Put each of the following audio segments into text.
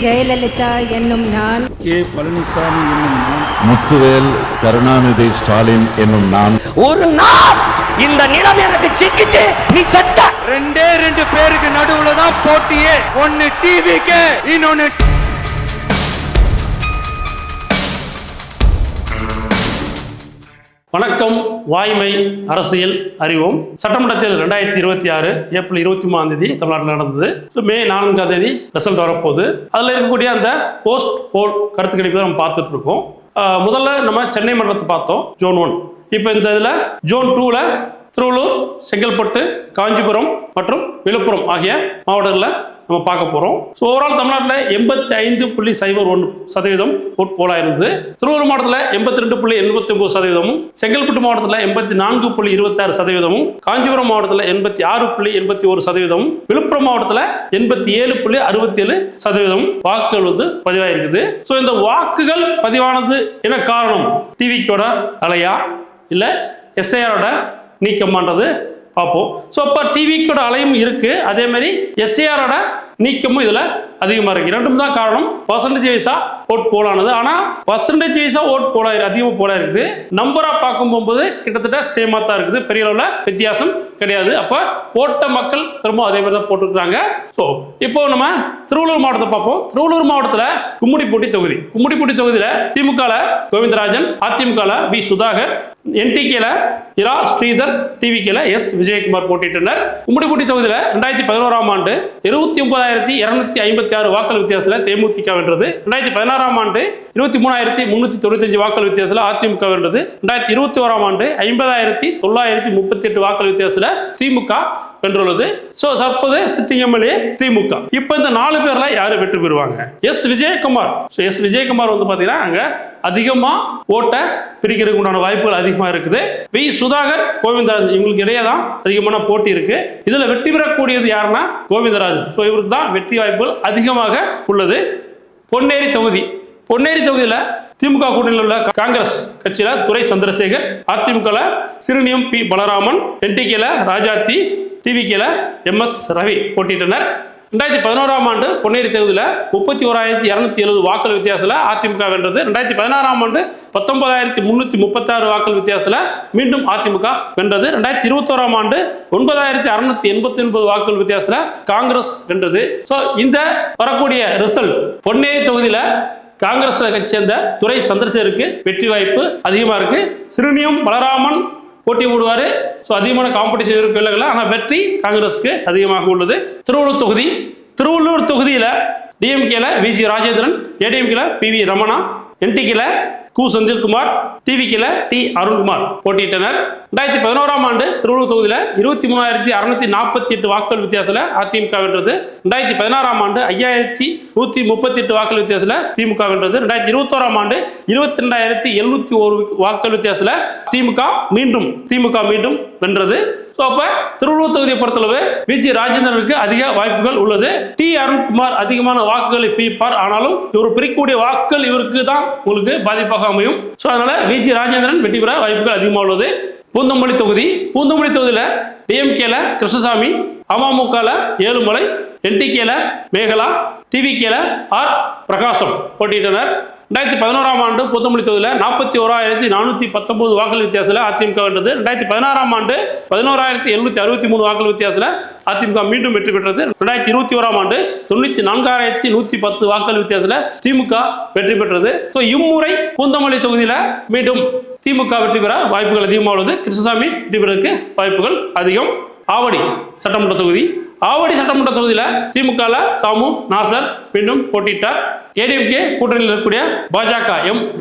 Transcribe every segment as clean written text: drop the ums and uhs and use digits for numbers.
ஜெயலலிதா என்னும் நான், கே பழனிசாமி என்னும் நான், முத்துவேல் கருணாநிதி ஸ்டாலின் என்னும் நான், ஒரு நாள் இந்த நிலம் எனக்கு சிக்கிச்சு நீ செத்த. ரெண்டு பேருக்கு நடுவுல தான் போட்டியே. ஒன்னு டிவிக்கு, இன்னொன்னு வணக்கம். வாய்மை அரசியல் அறிவோம். சட்டமன்றத்தில் 2026 ஏப்ரல் 23 தமிழ்நாட்டில் நடந்தது. மே 4 ரிசல்ட் வரப்போகுது. அதில் இருக்கக்கூடிய அந்த போஸ்ட் போல் கருத்து கணிப்பு நம்ம பார்த்துட்டு இருக்கோம். முதல்ல நம்ம சென்னை மண்டலத்தை பார்த்தோம், ஜோன் 1. இப்போ இந்த இதில் ஜோன் 2ல திருவள்ளூர், செங்கல்பட்டு, காஞ்சிபுரம் மற்றும் விழுப்புரம் ஆகிய மாவட்டங்களில் நம்ம பார்க்க போகிறோம். ஸோ ஓவரால் தமிழ்நாட்டில் 85.01% ஓட் போலாக இருந்தது. திருவள்ளூர் மாவட்டத்தில் 82.89%, செங்கல்பட்டு மாவட்டத்தில் 84.26%, காஞ்சிபுரம் மாவட்டத்தில் 86.81%, விழுப்புரம் மாவட்டத்தில் 87.67% வாக்குகள் பதிவாயிருக்குது. ஸோ இந்த வாக்குகள் பதிவானது என்ன காரணம்? டிவிக்கோட அலையா இல்லை எஸ்ஐஆரோட நீக்கமான்றது பார்ப்போம். ஸோ அப்போ டிவிக்கோட அலையும் இருக்கு, அதே மாதிரி எஸ்ஏஆரோட நீக்கமும் இதில் அதிகமாக இருக்கு. இரண்டும் தான் காரணம். பர்சன்டேஜ் வைஸா ஓட் போலானது, ஆனால் பர்சன்டேஜ் வைஸா ஓட் போல அதிகமாக போல இருக்குது. நம்பராக பார்க்கும்போது கிட்டத்தட்ட சேமாக தான் இருக்குது, பெரிய அளவில் வித்தியாசம் கிடையாது. அப்போ போட்ட மக்கள் திரும்ப அதே மாதிரி தான் போட்டுருக்காங்க. ஸோ இப்போ நம்ம திருவள்ளூர் மாவட்டத்தை பார்ப்போம். திருவள்ளூர் மாவட்டத்தில் கும்மிடிப்பூண்டி தொகுதியில் திமுகவில் கோவிந்தராஜன், அதிமுகவில் வி சுதாகர், என்டிகேல இரா ஸ்ரீதர், டிவிகேல எஸ் விஜயகுமார் போட்டியிட்டனர். கும்மிடிப்பூண்டி தொகுதியில் 2011ஆம் ஆண்டு 29,256 வாக்கள் வித்தியாசத்தில் தேமுதிக வென்றது. 2016ஆம் ஆண்டு 23,395 வாக்கள் வித்தியாசத்தில் அதிமுக வென்றது. 2021ஆம் ஆண்டு 50,938 வாக்கள் வித்தியாசத்தில் திமுக வென்றுள்ளது. சோ தற்போது சிட்டிங் எம்எல்ஏ திமுக. இப்போ இந்த 4 பேர்ல யாரு வெற்றி பெறுவாங்க? எஸ் விஜயகுமார். எஸ் விஜயகுமார் பாத்தீங்கன்னா அங்க அதிகமா ஓட்ட பிரிக்கிறதுக்கு உண்டான வாய்ப்புகள் அதிகமா இருக்குது. வி சுதாகர், கோவிந்தராஜன் இவங்களுக்கு இடையே தான் அதிகமான போட்டி இருக்கு. இதுல வெற்றி பெறக்கூடியது யாருன்னா கோவிந்தராஜன். ஸோ இவருக்கு தான் வெற்றி வாய்ப்புகள் அதிகமாக உள்ளது. பொன்னேரி தொகுதியில் திமுக கூட்டணியில் உள்ள காங்கிரஸ் கட்சியில துரை சந்திரசேகர், அதிமுக சிறுனியம் பி பலராமன், என்டிகேல ராஜாத்தி, டிவிகேல MS ரவி போட்டியிட்டனர். 2011ஆம் ஆண்டு பொன்னேரி தொகுதியில் 31,270 வாக்கள் வித்தியாசத்தில் அதிமுக வென்றது. 2016ஆம் ஆண்டு 19,336 வாக்கள் வித்தியாசத்தில் மீண்டும் அதிமுக வென்றது. 2021ஆம் ஆண்டு 9,689 வாக்கள் வித்தியாசத்தில் காங்கிரஸ் வென்றது. ஸோ இந்த வரக்கூடிய ரிசல்ட், பொன்னேரி தொகுதியில் காங்கிரஸ் கட்சி சேர்ந்த துரை சந்திரசேகருக்கு வெற்றி வாய்ப்பு அதிகமாக இருக்கு. சிறுனியம் பலராமன் போட்டி போடுவாரு. ஸோ அதிகமான காம்படிஷன் இருக்கு இல்லை, ஆனால் வெற்றி காங்கிரஸுக்கு அதிகமாக உள்ளது. திருவள்ளூர் தொகுதியில் டிஎம்கேல VG ராஜேந்திரன், ஏடிஎம்கேல PV ரமணா, என்டிகேல கு செந்தில்குமார், டிவிகேல டி அருண்குமார் போட்டியிட்டனர். 2011ஆம் ஆண்டு திருவள்ளூர் தொகுதியில் 23,648 வாக்குகள் வித்தியாசத்தில் அதிமுக வென்றது. 2016ஆம் ஆண்டு 5,138 வாக்குகள் வித்தியாசத்தில் திமுக வென்றது. 2021ஆம் ஆண்டு 22,701 வாக்குகள் வித்தியாசத்தில் திமுக மீண்டும் வென்றது. ஸோ அப்போ திருவள்ளூர் தொகுதியை பொறுத்தளவு VG ராஜேந்திரனுக்கு அதிக வாய்ப்புகள் உள்ளது. டி அருண்குமார் அதிகமான வாக்குகளை பிரிப்பார், ஆனாலும் இவர் பிரிக்கக்கூடிய வாக்குகள் இவருக்கு தான் உங்களுக்கு பாதிப்பாக அமையும். ஸோ அதனால VG ராஜேந்திரன் வெற்றி பெற வாய்ப்புகள் அதிகமாக உள்ளது. பூந்தமல்லி தொகுதியில் டிஎம்கேல கிருஷ்ணசாமி, அமமுகல ஏழுமலை, என்டிகேல மேகலா, டிவிகேல R பிரகாசம் போட்டியிட்டனர். 2011ஆம் ஆண்டு பூந்தமல்லி தொகுதியில் 41,419 வாக்குகள் வித்தியாசத்தில் அதிமுக வென்றது. 2016ஆம் ஆண்டு 11,763 வாக்குகள் வித்தியாசத்தில் அதிமுக மீண்டும் வெற்றி பெற்றது. 2021ஆம் ஆண்டு 94,110 வாக்குகள் வித்தியாசத்தில் திமுக வெற்றி பெற்றது. ஸோ இம்முறை பூந்தமல்லி தொகுதியில் மீண்டும் திமுக வெற்றி பெற வாய்ப்புகள் அதிகமாக உள்ளது. கிருஷ்ணசாமி வெற்றி பெறதுக்கு வாய்ப்புகள் அதிகம். ஆவடி சட்டமன்ற தொகுதியில் திமுக சாமு நாசர் மீண்டும் போட்டியிட்டார். ஏடிஎம்கே கூட்டணியில் இருக்கக்கூடிய பாஜக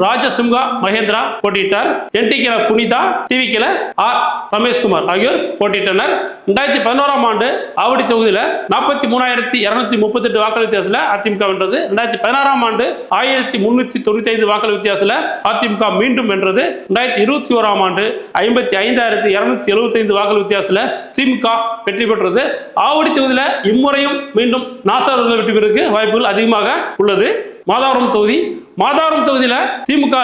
ராஜசிம்ஹா மகேந்திரா போட்டியிட்டார். என்டிகேல புனிதா, டிவிகேல R ரமேஷ்குமார் ஆகியோர் போட்டியிட்டனர். 2011ஆம் ஆண்டு ஆவடி தொகுதியில் 43,238 வாக்குகள் வித்தியாசத்தில் அதிமுக வென்றது. 2016ஆம் ஆண்டு 1,395 வாக்குகள் வித்தியாசத்தில் அதிமுக மீண்டும் வென்றது. 2021ஆம் ஆண்டு 55,275 வாக்குகள் வித்தியாசத்தில் திமுக வெற்றி பெற்றது. ஆவடி தொகுதியில் இம்முறையும் மீண்டும் நாசர் அவர்கள் வெற்றி பெறுவதற்கு வாய்ப்புகள் அதிகமாக உள்ளது. மாதாவரம் தொகுதியில் திமுக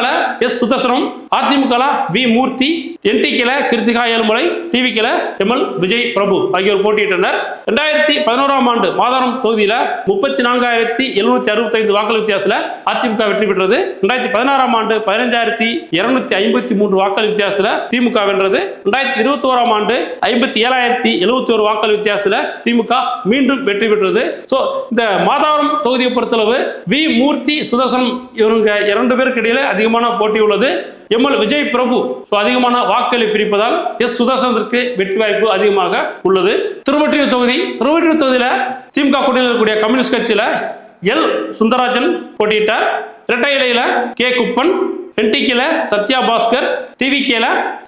எஸ் சுதர்சனம், அதிமுக வி மூர்த்தி, என்டிகேல கிருத்திகா ஏழுமலை, டிவிகேல எம்எல் விஜய் பிரபு ஆகியோர் போட்டியிட்டனர். 2011ஆம் ஆண்டு மாதாரம் தொகுதியில 34,765 வாக்குகள் வித்தியாசத்தில் அதிமுக வெற்றி பெற்றது. 2016ஆம் ஆண்டு 15,253 வாக்குகள் வித்தியாசத்தில் திமுக வென்றது. 2021ஆம் ஆண்டு 57,071 வாக்குகள் வித்தியாசத்தில் திமுக மீண்டும் வெற்றி பெற்றது. இந்த மாதாவரம் தொகுதியை பொறுத்தளவு வி மூர்த்தி, சுதர்சனம் இவங்க 2 பேருக்கு இடையில அதிகமான போட்டி உள்ளது. எம்எல் விஜய் பிரபு அதிகமான வாக்குகளை பிரிப்பதால் எஸ் சுதர்சனத்திற்கு வெற்றி வாய்ப்பு அதிகமாக உள்ளது. திருவொற்றியூர் தொகுதியில திமுக கூட்டணியில் இருக்கக்கூடிய கம்யூனிஸ்ட் கட்சியில எல் சுந்தரராஜன் போட்டியிட்டார். இரட்டை இலையில கே குப்பன், என்டிகேல சத்யா பாஸ்கர், டிவிகேல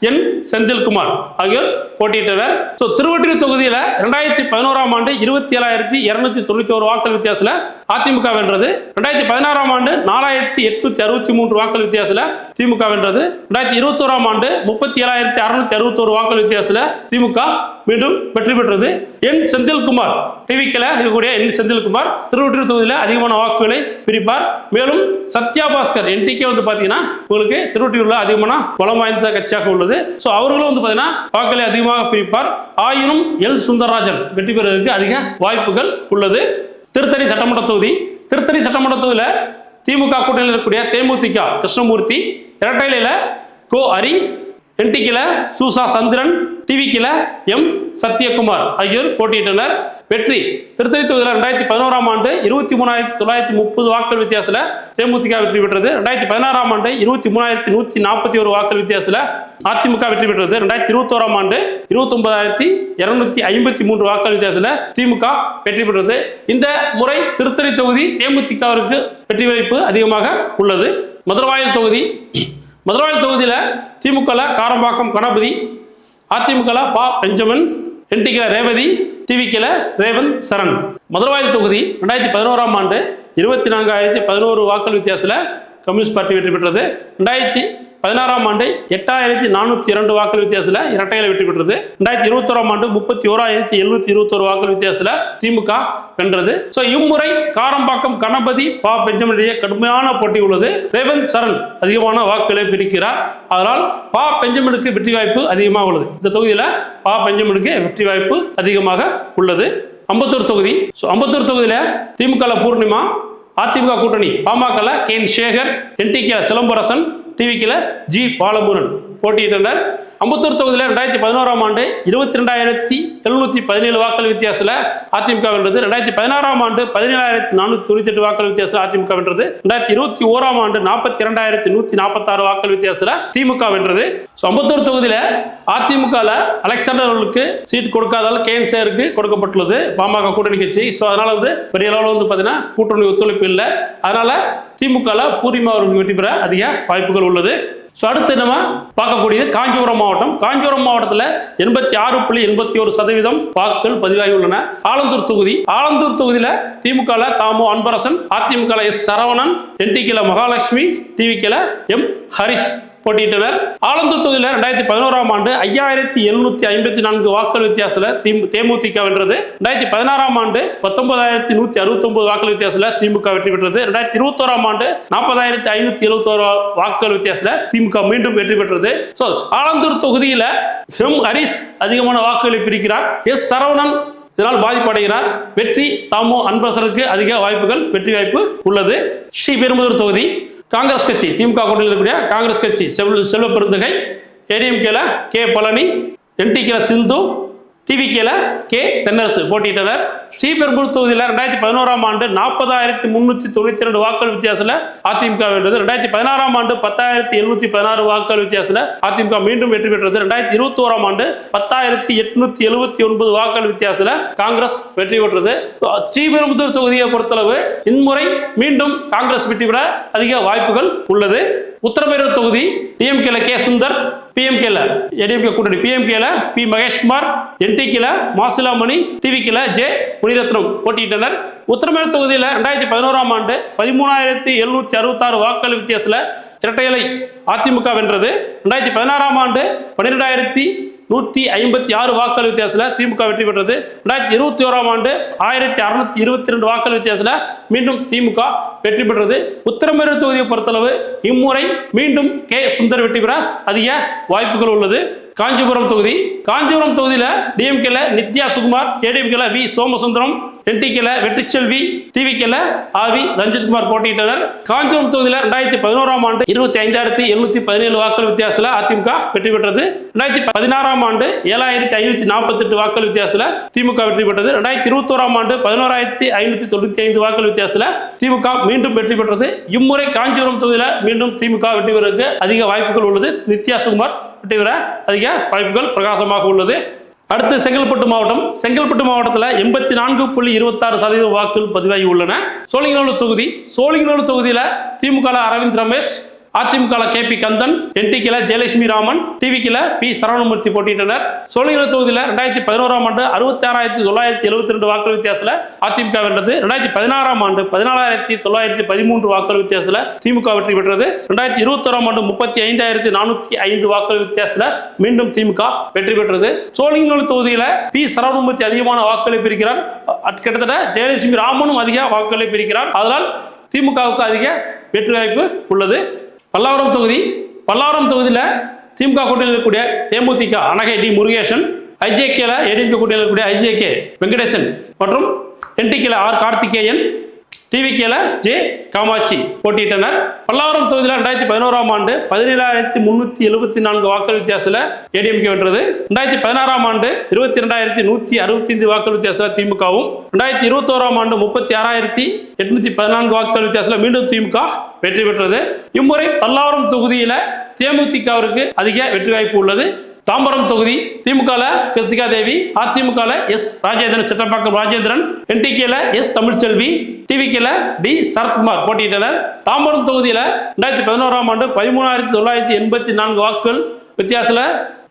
என் செந்தில்குமார் ஆகியோர் போட்டியிட்டனர். திருவொற்றியூர் தொகுதியில 2011ஆம் ஆண்டு 27,291 வாக்குகள் வித்தியாசத்தில் அதிமுக வென்றது. 2016ஆம் ஆண்டு 4,863 வாக்குகள் வித்தியாசத்தில் திமுக வென்றது. 2021ஆம் ஆண்டு 37,661 வாக்குகள் வித்தியாசத்தில் திமுக மீண்டும் வெற்றி பெற்றது. என் செந்தில்குமார், டிவிகேல இருக்கக்கூடிய என் செந்தில்குமார் திருவொற்றியூர் தொகுதியில் அதிகமான வாக்குகளை பிரிப்பார். மேலும் சத்யா பாஸ்கர், என்டிகே பாத்தீங்கன்னா உங்களுக்கு திருவொற்றியூர்ல அதிகமான பலம் வாய்ந்த கட்சியாக உள்ளது. அவர்களும் பாத்தீங்கன்னா வாக்குகளை அதிகமாக பிரிப்பார். ஆயினும் எல் சுந்தரராஜன் வெற்றி பெறுவதற்கு அதிக வாய்ப்புகள் உள்ளது. திருத்தணி சட்டமன்ற தொகுதியில திமுக கூட்டணியில் இருக்கக்கூடிய தேமுதிக கிருஷ்ணமூர்த்தி, இரட்டையில கோ ஹரி, என்டிகேல சூசா சந்திரன், டிவிகேல எம் சத்யகுமார் ஆகியோர் போட்டியிட்டனர். வெற்றி திருத்தணி தொகுதியில் 2011ஆம் ஆண்டு 23,930 வாக்குகள் வித்தியாசத்தில் தேமுதிக வெற்றி பெற்றது. 2016ஆம் ஆண்டு 23,141 வாக்குகள் வித்தியாசத்தில் அதிமுக வெற்றி பெற்றது. 2021ஆம் ஆண்டு 29,253 வாக்குகள் வித்தியாசத்தில் திமுக வெற்றி பெற்றது. இந்த முறை திருத்தணி தொகுதி தேமுதிகவிற்கு வெற்றி வாய்ப்பு அதிகமாக உள்ளது. மதுரவாயல் தொகுதியில திமுக காரம்பாக்கம் கணபதி, அதிமுக பா பெஞ்சமின், என்டிகேல ரேவதி, டிவிகேல ரேவந்த் சரண். மதுரவாயல் தொகுதி 2011ஆம் ஆண்டு 24,011 வாக்குகள் வித்தியாசத்தில் கம்யூனிஸ்ட் பார்ட்டி வெற்றி பெற்றது. 2016ஆம் ஆண்டு 8,402 வாக்குகள் வித்தியாசத்தில் இரட்டையில வெற்றி பெற்றது. 2021ஆம் ஆண்டு 31,721 வாக்குகள் வித்தியாசத்தில் திமுக வென்றது. இம்முறை காரம்பாக்கம் கணபதி, பா பெஞ்சமின் கடுமையான போட்டி உள்ளது. ரேவந்த் சரண் அதிகமான வாக்குகளை பிரிக்கிறார். அதனால் பா பெஞ்சமினுக்கு வெற்றி வாய்ப்பு அதிகமாக உள்ளது. இந்த தொகுதியில் பா பெஞ்சமினுக்கு வெற்றி வாய்ப்பு அதிகமாக உள்ளது. அம்பத்தூர் தொகுதியில திமுக பூர்ணிமா, அதிமுக கூட்டணி பாமக கேன் சேகர், என்டிகே சிலம்பரசன், டிவிகேல ஜி பாலமுருகன் போட்டியிட்டனர். அம்பத்தூர் தொகுதியில் 2011ஆம் ஆண்டு 22,717 வாக்குகள் வித்தியாசத்தில் அதிமுக வென்றது. 2016ஆம் ஆண்டு 17,498 வாக்குகள் வித்தியாசத்தில் அதிமுக வென்றது. 2021ஆம் ஆண்டு 42,146 வாக்குகள் வித்தியாசத்தில் திமுக வென்றது. அம்பத்தூர் தொகுதியில் அதிமுக அலெக்சாண்டர் அவர்களுக்கு சீட் கொடுக்காதால் கேன்சருக்கு கொடுக்கப்பட்டுள்ளது பாமக கூட்டணி கட்சி. அதனால பெரிய அளவில் பாத்தீங்கன்னா கூட்டணி ஒத்துழைப்பு இல்லை. அதனால திமுக பூர்ணிமா அவர்களுக்கு வெற்றி பெற அதிக வாய்ப்புகள் உள்ளது. அடுத்து நம்ம பார்க்கக்கூடியது காஞ்சிபுரம் மாவட்டத்தில் 86.81% வாக்குகள் பதிவாகி உள்ளன. ஆலந்தூர் தொகுதியில திமுக தாமோ அன்பரசன், அதிமுக எஸ் சரவணன், என்டிகேல மகாலட்சுமி, டிவிகேல எம் ஹரிஷ் போட்டியிட்டனர். ஆலந்தூர் தொகுதியில் 2011ஆம் ஆண்டு 5,754 வாக்குகள் வித்தியாசத்தில் தேமுதிக வென்றது. 2016ஆம் ஆண்டு 19,169 வாக்குகள் வித்தியாசத்தில் திமுக வெற்றி பெற்றது. 2021ஆம் ஆண்டு 40,571 வாக்குகள் வித்தியாசத்தில் திமுக மீண்டும் வெற்றி பெற்றது. ஆலந்தூர் தொகுதியில் எம் ஹரிஷ் அதிகமான வாக்குகளை பிரிக்கிறார். எஸ் சரவணன் இதனால் பாதிப்படைகிறார். வெற்றி தாமோ அன்பரசனுக்கு அதிக வாய்ப்புகள், வெற்றி வாய்ப்பு உள்ளது. ஸ்ரீபெரும்புதூர் தொகுதி காங்கிரஸ் கட்சி, திமுக கூட்டணியில் இருக்கக்கூடிய காங்கிரஸ் கட்சி செல்வ பெருந்தகை, ஏடிஎம்கேல கே பழனி, என்டிகேல சிந்து, டிவிகேல கே தென்னரசு போட்டியிட்டனர். ஸ்ரீபெரும்புதூர் தொகுதியில் 2011ஆம் ஆண்டு 40,392 வாக்குகள் வித்தியாசத்தில் அதிமுக வென்றது. 2016ஆம் ஆண்டு 10,716 வாக்குகள் வித்தியாசத்தில் அதிமுக மீண்டும் வெற்றி பெற்றது. 2021ஆம் ஆண்டு 10,879 வாக்குகள் வித்தியாசத்தில் காங்கிரஸ் வெற்றி பெற்றது. ஸ்ரீபெரும்புதூர் தொகுதியை பொறுத்தளவு இம்முறை மீண்டும் காங்கிரஸ் வெற்றி பெற அதிக வாய்ப்புகள் உள்ளது. உத்தரமேரூர் தொகுதி டிஎம்கேல கே சுந்தர், பிஎம்கேல ஏடிஎம்கே கூட்டணி பிஎம்கேல பி மகேஷ்குமார், என்டிகேல மாசிலாமணி, டிவிகேல ஜே முனிரத்னம் போட்டியிட்டனர். உத்தரமேரூர் தொகுதியில் 2011ஆம் ஆண்டு 13,766 வாக்குகள் வித்தியாசத்தில் இரட்டை இலை அதிமுக வென்றது. 2016ஆம் ஆண்டு 156 வாக்குகள் வித்தியாசத்தில் திமுக வெற்றி பெற்றது. 2021ஆம் ஆண்டு 1622 வாக்குகள் வித்தியாசத்தில் மீண்டும் திமுக வெற்றி பெற்றது. உத்தரமேரூர் தொகுதியை பொறுத்தளவு இம்முறை மீண்டும் கே சுந்தர் வெற்றி பெற அதிக வாய்ப்புகள் உள்ளது. காஞ்சிபுரம் தொகுதியில டிஎம்கேல நித்யா சுகுமார், ஏடிஎம்கேல வி சோமசுந்தரம், என்டிகேல வெற்றிச்செல்வி, டிவிகேல ஆவி ரஞ்சித்குமார் போட்டியிட்டனர். காஞ்சிபுரம் தொகுதியில 2011ஆம் ஆண்டு 25,717 வாக்குகள் வித்தியாசத்தில் அதிமுக வெற்றி பெற்றது. 2016ஆம் ஆண்டு 7,548 வாக்குகள் வித்தியாசத்தில் திமுக வெற்றி பெற்றது. 2021ஆம் ஆண்டு 11,595 வாக்குகள் வித்தியாசத்தில் திமுக மீண்டும் வெற்றி பெற்றது. இம்முறை காஞ்சிபுரம் தொகுதியில மீண்டும் திமுக வெற்றி பெறுவதற்கு அதிக வாய்ப்புகள் உள்ளது. நித்யா சுகுமார் வெற்றி பெற அதிக வாய்ப்புகள் பிரகாசமாக உள்ளது. அடுத்து செங்கல்பட்டு மாவட்டத்தில் 84.26% வாக்குகள் பதிவாகி உள்ளன. சோழிங்கநல்லூர் தொகுதியில் திமுக அரவிந்த் ரமேஷ், அதிமுக கேபி கந்தன், என்டிகேல ஜெயலட்சுமி ராமன், டிவிகேல பி சரவணமூர்த்தி போட்டியிட்டனர். சோழிங்கநல்லூர் தொகுதியில் 2011ஆம் ஆண்டு 66,972 வாக்குகள் வித்தியாசத்தில் அதிமுக வென்றது. 2016ஆம் ஆண்டு 14,913 வாக்குகள் வித்தியாசத்தில் திமுக வெற்றி பெற்றது. 2021ஆம் ஆண்டு 35,405 வாக்குகள் வித்தியாசத்தில் மீண்டும் திமுக வெற்றி பெற்றது. சோழிங்கநல்லூர் தொகுதியில் பி சரவணமூர்த்தி அதிகமான வாக்குகளை பிரிக்கிறார். கிட்டத்தட்ட ஜெயலட்சுமி ராமனும் அதிக வாக்குகளை பிரிக்கிறார். அதனால் திமுகவுக்கு அதிக வெற்றி வாய்ப்பு உள்ளது. பல்லாவரம் தொகுதியில் திமுக கூட்டணியில் இருக்கக்கூடிய தேமுதிக அனகை டி முருகேசன், ஐஜேகேல ஏடிஎம்கே கூட்டணியில் இருக்கக்கூடிய ஐஜேகே வெங்கடேசன் மற்றும் என்டிகேல ஆர் கார்த்திகேயன், டிவிகேல ஜே காமாட்சி போட்டியிட்டனர். பல்லாவரம் தொகுதியில் 2011ஆம் ஆண்டு 17,374 வாக்குகள் வித்தியாசத்தில் ஏடிஎம்கே வென்றது. 2016ஆம் ஆண்டு 22,165 வாக்குகள் வித்தியாசத்தில் திமுகவும், 2021ஆம் ஆண்டு 36,814 வாக்குகள் வித்தியாசத்தில் மீண்டும் திமுக வெற்றி பெற்றது. இம்முறை பல்லாவரம் தொகுதியில் தேமுதிகவிற்கு அதிக வெற்றி வாய்ப்பு உள்ளது. தாம்பரம் தொகுதி திமுக கிருத்திகா தேவி, அதிமுக எஸ் ராஜேந்திரன், சிற்றப்பாக்கம் ராஜேந்திரன், என்டிகேல எஸ் தமிழ்ச்செல்வி, டிவிகேல டி சரத்குமார் போட்டியிட்டனர். தாம்பரம் தொகுதியில் 2011ஆம் ஆண்டு 13,984 வாக்குகள் வித்தியாசத்தில்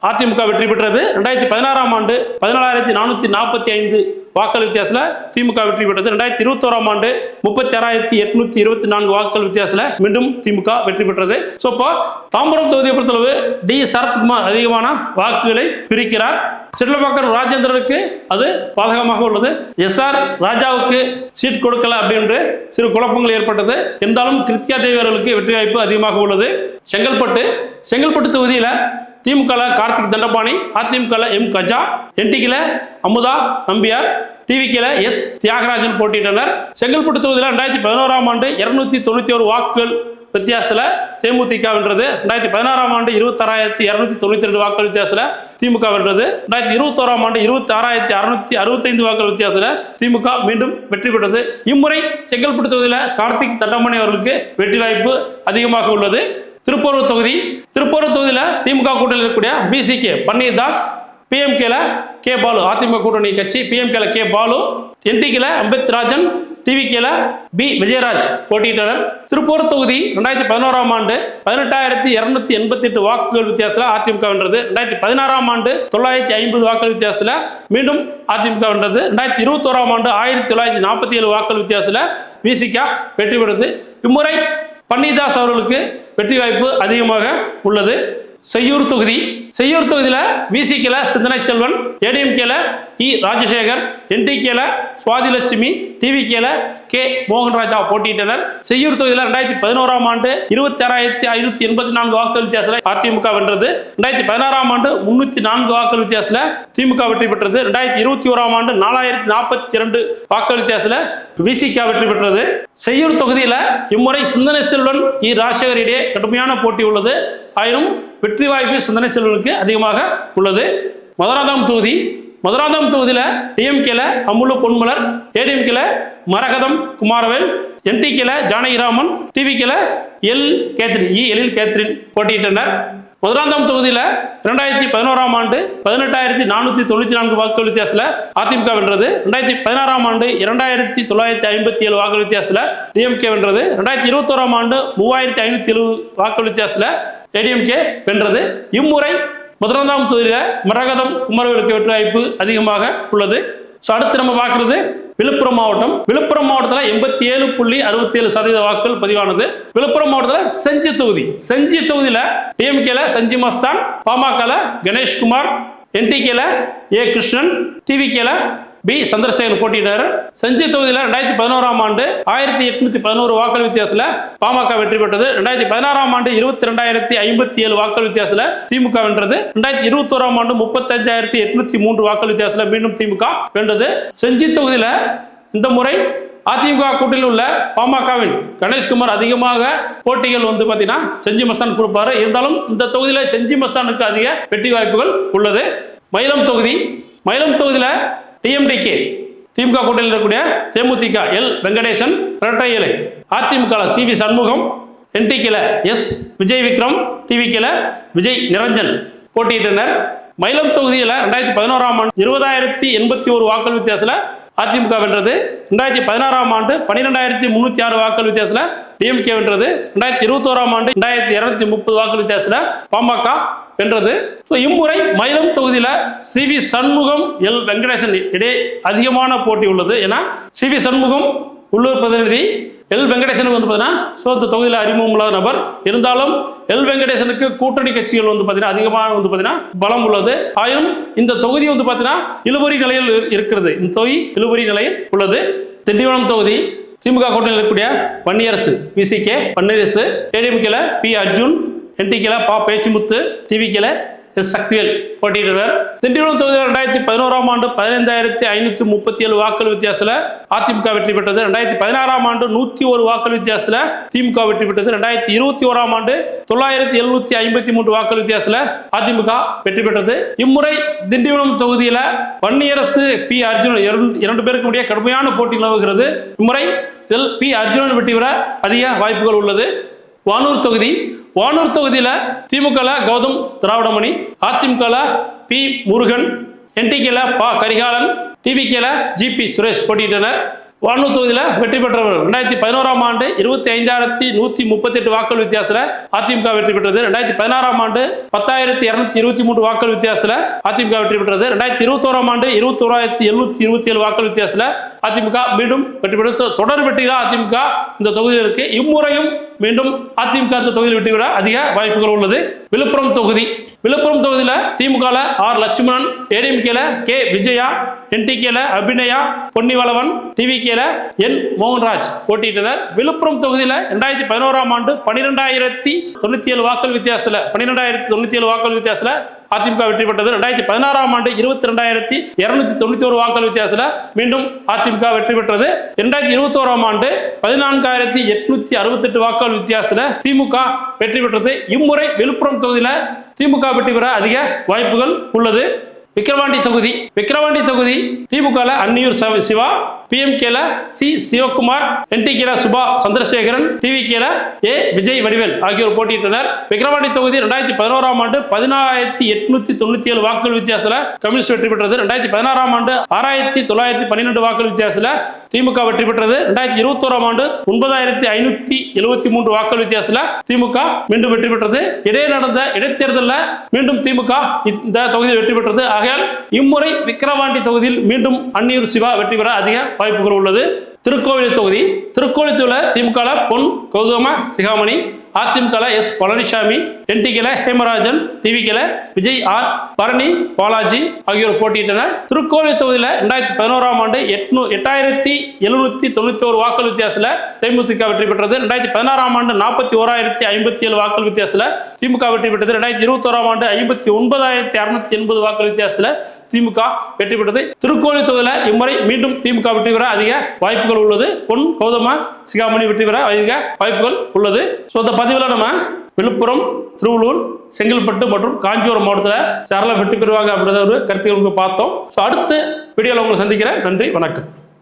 அதிமுக வெற்றி பெற்றது. 2016ஆம் ஆண்டு 14,445 வாக்குகள் வித்தியாசத்தில் திமுக வெற்றி பெற்றது. 2021ஆம் ஆண்டு 36,824 வாக்குகள் வித்தியாசத்தில் மீண்டும் திமுக வெற்றி பெற்றது. ஸோ இப்போ தாம்பரம் தொகுதியை பொறுத்தளவு டி சரத்குமார் அதிகமான வாக்குகளை பிரிக்கிறார். சிற்றப்பாக்கம் ராஜேந்திரனுக்கு அது பாதகமாக உள்ளது. SR ராஜாவுக்கு சீட் கொடுக்கல அப்படின்ற சிறு குழப்பங்கள் ஏற்பட்டது. இருந்தாலும் கிருத்திகா தேவி அவர்களுக்கு வெற்றி வாய்ப்பு அதிகமாக உள்ளது. செங்கல்பட்டு தொகுதியில் திமுக கார்த்திக் தண்டபாணி, அதிமுக எம் கஜா, என்டிகேல அமுதா நம்பியார், டிவிகேல எஸ் தியாகராஜன் போட்டியிட்டனர். செங்கல்பட்டு தொகுதியில் 2011ஆம் ஆண்டு 291 வாக்குகள் வித்தியாசத்தில் தேமுதிக வென்றது. 2016ஆம் ஆண்டு 26,292 வாக்குகள் வித்தியாசத்தில் திமுக வென்றது. 2021ஆம் ஆண்டு 26,665 வாக்குகள் வித்தியாசத்தில் திமுக மீண்டும் வெற்றி பெற்றது. இம்முறை செங்கல்பட்டு தொகுதியில் கார்த்திக் தண்டபாணி அவர்களுக்கு வெற்றி வாய்ப்பு அதிகமாக உள்ளது. திருப்பூர் தொகுதியில் திமுக கூட்டணியில் இருக்கக்கூடிய பிசிகே பன்னீர்தாஸ், பிஎம்கேல கே பாலு, அதிமுக கூட்டணி கட்சி பிஎம்கேல கே பாலு, என்டிகேல அம்பேத்ராஜன், டிவிகேல பி விஜயராஜ் போட்டியிட்டனர். திருப்பூர் தொகுதி 2011ஆம் ஆண்டு 18,288 வாக்குகள் வித்தியாசத்தில் அதிமுக வென்றது. 2016ஆம் ஆண்டு 950 வாக்குகள் வித்தியாசத்தில் மீண்டும் அதிமுக வென்றது. 2021ஆம் ஆண்டு 1947 வாக்குகள் வித்தியாசத்தில் விசிக வெற்றி பெற்றது. இம்முறை பன்னீர்தாஸ் அவர்களுக்கு வெற்றி வாய்ப்பு அதிகமாக உள்ளது. செய்யூர் தொகுதியில் விசிகேல சிந்தனை செல்வன், ஏடிஎம்கேல இ ராஜசேகர், என்டிகேல சுவாதிலட்சுமி, டிவிகேல கே மோகன்ராஜா போட்டியிட்டனர். செய்யூர் தொகுதியில் 2011ஆம் ஆண்டு 26,584 வாக்குகள் வித்தியாசத்தில் அதிமுக வென்றது. 2016ஆம் ஆண்டு 304 வாக்குகள் வித்தியாசத்தில் திமுக வெற்றி பெற்றது. 2021ஆம் ஆண்டு 4,042 வாக்குகள் வித்தியாசத்தில் விசிக வெற்றி பெற்றது. செய்யூர் தொகுதியில் இம்முறை சிந்தனை செல்வன் இ ராஜசேகர் இடையே கடுமையான போட்டி உள்ளது. ஆயினும் வெற்றி வாய்ப்பு சிந்தனை செல்வனுக்கு அதிகமாக உள்ளது. மதுராந்தகம் தொகுதியில் டிஎம்கேல அமுலு பொன்மலர், ஏடிஎம்கேல மரகதம் குமாரவேல், என்டிகேல ஜானகிராமன், டிவிகேல எழில் கேத்ரின் போட்டியிட்டனர். மதுராந்தகம் தொகுதியில் 2011ஆம் ஆண்டு 18,494 வாக்குகள் வித்தியாசத்தில் அதிமுக வென்றது. 2016ஆம் ஆண்டு 2,957 வாக்குகள் வித்தியாசத்தில் டிஎம்கே வென்றது. 2021ஆம் ஆண்டு 3,570 வாக்குகள் வித்தியாசத்தில் ஏடிஎம்கே வென்றது. இம்முறை மதுராந்தகம் தொகுதியில் மரகதம் குமரவேலுக்கு வெற்றி வாய்ப்பு அதிகமாக உள்ளது. ஸோ அடுத்து நம்ம பார்க்கறது விழுப்புரம் மாவட்டத்தில் 87.67% வாக்குகள் பதிவானது. விழுப்புரம் மாவட்டத்தில் செஞ்சி தொகுதியில் டிஎம்கேல செஞ்சி மஸ்தான், பாமகல கணேஷ்குமார், என்டிகேல ஏ கிருஷ்ணன், டிவிகேல பி சந்திரசேகர் போட்டியிட்டார். செஞ்சி தொகுதியில் 2011ஆம் ஆண்டு 1811 வாக்கள் வித்தியாசத்தில் பாமக வெற்றி பெற்றது. 2016ஆம் ஆண்டு 22,057 வாக்கள் வித்தியாசத்தில் திமுக வென்றது. 2021ஆம் ஆண்டு 35,803 வாக்கள் வித்தியாசத்தில் மீண்டும் திமுக வென்றது. செஞ்சி தொகுதியில் இந்த முறை அதிமுக கூட்டணியில் உள்ள பாமகவின் கணேஷ்குமார் அதிகமாக போட்டிகள் பார்த்தீங்கன்னா செஞ்சி மஸ்தான் கொடுப்பாரு. இருந்தாலும் இந்த தொகுதியில் செஞ்சி மஸ்தானுக்கு அதிக வெற்றி வாய்ப்புகள் உள்ளது. மயிலம் தொகுதியில் டிஎம்டிகே திமுக கூட்டணியில் இருக்கக்கூடிய தேமுதிக எல் வெங்கடேசன் இரட்டை இலை, அதிமுக சிவி சண்முகம், என்டிகேல எஸ் விஜய் விக்ரம், டிவிகேல விஜய் நிரஞ்சன் போட்டியிட்டனர். மயிலம் தொகுதியில் 2011ஆம் ஆண்டு 20,081 வாக்கள் வித்தியாசத்தில் அதிமுக வென்றது. 2016ஆம் ஆண்டு 12,306 வாக்கள் வித்தியாசத்தில் டிஎம்கே வென்றது. 2021ஆம் ஆண்டு 2,230 வாக்கள் வித்தியாசத்தில் பாமக வென்றது. இம்முறை மயிலம் தொகுதியில் சிவி சண்முகம் எல் வெங்கடேசன் இடையே அதிகமான போட்டி உள்ளது. ஏன்னா சிவி சண்முகம் உள்ளூர் பிரதிநிதி, எல் வெங்கடேசனுக்கு பார்த்தீங்கன்னா இந்த தொகுதியில் அறிமுகம் இல்லாத நபர். இருந்தாலும் எல் வெங்கடேசனுக்கு கூட்டணி கட்சிகள் பார்த்தீங்கன்னா அதிகமாக பார்த்தீங்கன்னா பலம் உள்ளது. ஆயினும் இந்த தொகுதி பார்த்தீங்கன்னா இழுபறி நிலையில் இருக்கிறது. இந்த தொகுதி இழுபறி நிலையில் உள்ளது. திண்டிவனம் தொகுதி திமுக கூட்டணியில் இருக்கக்கூடிய வன்னியரசு விசிகே வன்னியரசு, ஏடிஎம்கேல பி அர்ஜுன், என்டிகேல பா பேச்சுமுத்து, டிவிகேல எஸ் சக்திவேல் போட்டியிட்டனர். திண்டிவனம் தொகுதியில் 2011ஆம் ஆண்டு 15,537 வாக்கள் வித்தியாசத்தில் அதிமுக வெற்றி பெற்றது. 2016ஆம் ஆண்டு 101 வாக்கள் வித்தியாசத்தில் திமுக வெற்றி பெற்றது. 2021ஆம் ஆண்டு 9,753 வாக்கள் வித்தியாசத்தில் அதிமுக வெற்றி பெற்றது. இம்முறை திண்டிவனம் தொகுதியில் வன்னியரசு பி அர்ஜுன் இரண்டு பேருக்கு இடையே கடுமையான போட்டி நிலவுகிறது. இம்முறை இதில் பி அர்ஜுனன் வெற்றி பெற அதிக வாய்ப்புகள் உள்ளது. வானூர் தொகுதியில் திமுக கௌதம் திராவிடமணி, அதிமுக பி முருகன், என்டிகேல பா கரிகாலன், டிவிகேல ஜிபி சுரேஷ் போட்டியிட்டனர். வானூர் தொகுதியில் வெற்றி பெற்றவர்கள் 2011ஆம் ஆண்டு 25,138 வாக்கள் வித்தியாசத்தில் அதிமுக வெற்றி பெற்றது. 2016ஆம் ஆண்டு 10,223 வாக்கள் வித்தியாசத்தில் அதிமுக வெற்றி பெற்றது. 2021ஆம் ஆண்டு 21,727 வாக்கள் வித்தியாசத்தில் அதிமுக மீண்டும் வெற்றி பெற்றது. தொடர் வெற்றியாக அதிமுக இந்த தொகுதியில் இருக்கு. இம்முறையும் மீண்டும் அதிமுக இந்த தொகுதியில் வெற்றி பெற அதிக வாய்ப்புகள் உள்ளது. விழுப்புரம் தொகுதியில் திமுக ஆர் லட்சுமணன், ஏடிஎம்கேல கே விஜயா, என்டிகேல அபிநயா பொன்னிவளவன், டிவிகேல என் மோகன்ராஜ் போட்டியிட்டனர். விழுப்புரம் தொகுதியில் 2011ஆம் ஆண்டு 12,097 வாக்கள் வித்தியாசத்தில் அதிமுக வெற்றி பெற்றது. 2016ஆம் ஆண்டு 22,291 வாக்கள் வித்தியாசத்தில் மீண்டும் அதிமுக வெற்றி பெற்றது. 2021ஆம் ஆண்டு 14,868 வாக்கள் வித்தியாசத்தில் திமுக வெற்றி பெற்றது. இம்முறை விழுப்புரம் தொகுதியில் திமுக வெற்றி பெற அதிக வாய்ப்புகள் உள்ளது. விக்கிரவாண்டி தொகுதி திமுக அன்னியூர் சிவா, பிஎம்கேல சி சிவகுமார், என்டிகேல சுபா சந்திரசேகரன், டிவிகேல ஏ விஜய் வடிவேல் ஆகியோர் போட்டியிட்டனர். விக்கிரவாண்டி தொகுதி 2011ஆம் ஆண்டு 14,897 வாக்குகள் வித்தியாசத்தில் கம்யூனிஸ்ட் வெற்றி பெற்றது. 2016ஆம் ஆண்டு 6,912 வாக்குகள் வித்தியாசத்தில் திமுக வெற்றி பெற்றது. 2021ஆம் ஆண்டு 9,573 வாக்குகள் வித்தியாசத்தில் திமுக மீண்டும் வெற்றி பெற்றது. இடையே நடந்த இடைத்தேர்தலில் மீண்டும் திமுக இந்த தொகுதியில் வெற்றி பெற்றது. ஆகையால் இம்முறை விக்கிரவாண்டி தொகுதியில் மீண்டும் அன்னியூர் சிவா வெற்றி பெற அதிக வாய்ப்புகள் உள்ளது. திருக்கோவிலூர் தொகுதியில் திமுக பொன் கௌதம சிகாமணி, அதிமுக எஸ் பழனிசாமி, என்டிகேல ஹேமராஜன், டிவிகேல விஜய் ஆர் பரணி பாலாஜி ஆகியோர் போட்டியிட்டனர். திருக்கோவிலூர் தொகுதியில் 2011ஆம் ஆண்டு 8,791 வாக்கள் வித்தியாசத்தில் தேமுதிக வெற்றி பெற்றது. 2016ஆம் ஆண்டு 41,057 வாக்கள் வித்தியாசத்தில் திமுக வெற்றி பெற்றது. 2021ஆம் ஆண்டு 59,680 வாக்கள் வித்தியாசத்தில் திமுக வெற்றி பெற்றது. திருக்கோவிலூர் தொகுதியில் இம்முறை மீண்டும் திமுக வெற்றி பெற அதிக வாய்ப்புகள் உள்ளது. பொன் கௌதம சிகாமணி வெற்றி பெற அதிக வாய்ப்புகள் உள்ளது. இந்த பதிவில் நம்ம விழுப்புரம், திருவள்ளூர், செங்கல்பட்டு மற்றும் காஞ்சிபுரம் மாவட்டத்தில் யாரெல்லாம் வெற்றி பெறுவாங்க அப்படின்ற ஒரு கருத்தை பார்த்தோம். அடுத்த வீடியோவில் உங்களை சந்திக்கிறேன். நன்றி, வணக்கம்.